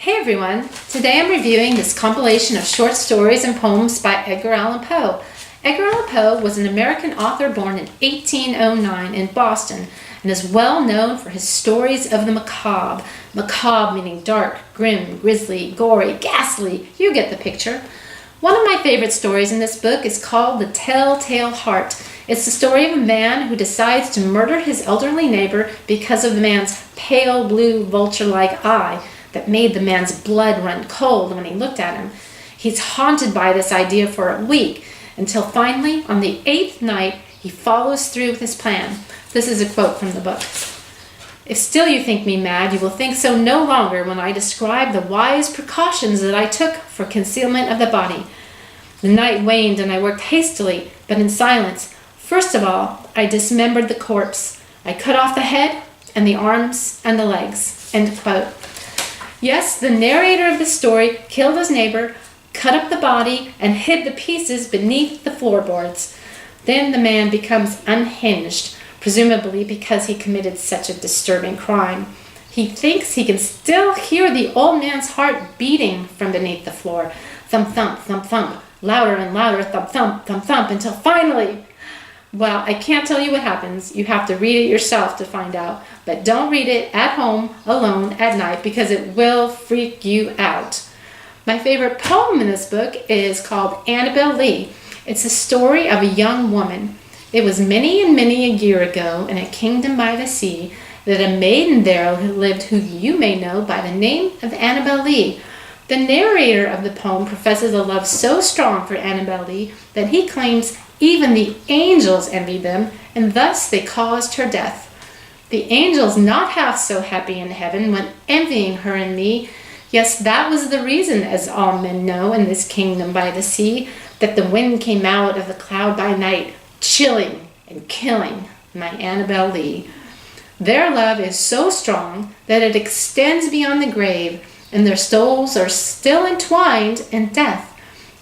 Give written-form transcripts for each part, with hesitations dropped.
Hey everyone! Today I'm reviewing this compilation of short stories and poems by Edgar Allan Poe. Edgar Allan Poe was an American author born in 1809 in Boston and is well known for his stories of the macabre. Macabre meaning dark, grim, grisly, gory, ghastly. You get the picture. One of my favorite stories in this book is called The Telltale Heart. It's the story of a man who decides to murder his elderly neighbor because of the man's pale blue vulture-like eye that made the man's blood run cold when he looked at him. He's haunted by this idea for a week, until finally, on the 8th night, he follows through with his plan. This is a quote from the book. "If still you think me mad, you will think so no longer when I describe the wise precautions that I took for concealment of the body. The night waned and I worked hastily, but in silence. First of all, I dismembered the corpse. I cut off the head and the arms and the legs." End quote. Yes, the narrator of the story killed his neighbor, cut up the body, and hid the pieces beneath the floorboards. Then the man becomes unhinged, presumably because he committed such a disturbing crime. He thinks he can still hear the old man's heart beating from beneath the floor. Thump, thump, thump, thump, louder and louder, thump, thump, thump, thump, until finally... Well, I can't tell you what happens. You have to read it yourself to find out. But don't read it at home, alone, at night, because it will freak you out. My favorite poem in this book is called Annabel Lee. It's a story of a young woman. It was many and many a year ago in a kingdom by the sea that a maiden there lived who you may know by the name of Annabel Lee. The narrator of the poem professes a love so strong for Annabel Lee that he claims even the angels envied them, and thus they caused her death. The angels not half so happy in heaven went envying her and me. Yes, that was the reason, as all men know in this kingdom by the sea, that the wind came out of the cloud by night, chilling and killing my Annabel Lee. Their love is so strong that it extends beyond the grave, and their souls are still entwined in death.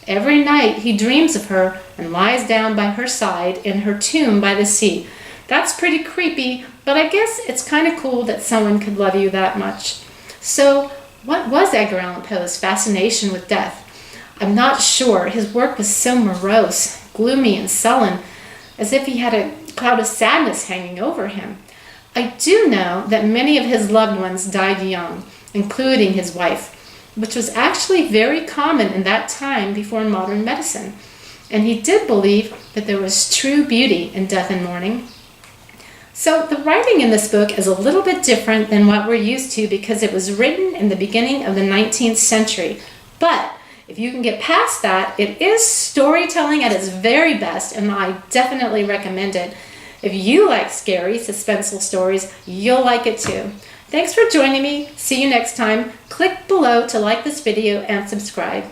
Every night he dreams of her and lies down by her side in her tomb by the sea. That's pretty creepy, but I guess it's kind of cool that someone could love you that much. So, what was Edgar Allan Poe's fascination with death? I'm not sure. His work was so morose, gloomy, and sullen, as if he had a cloud of sadness hanging over him. I do know that many of his loved ones died young, including his wife, which was actually very common in that time before modern medicine. And he did believe that there was true beauty in death and mourning. So the writing in this book is a little bit different than what we're used to because it was written in the beginning of the 19th century. But if you can get past that, it is storytelling at its very best, and I definitely recommend it. If you like scary, suspenseful stories, you'll like it too. Thanks for joining me. See you next time. Click below to like this video and subscribe.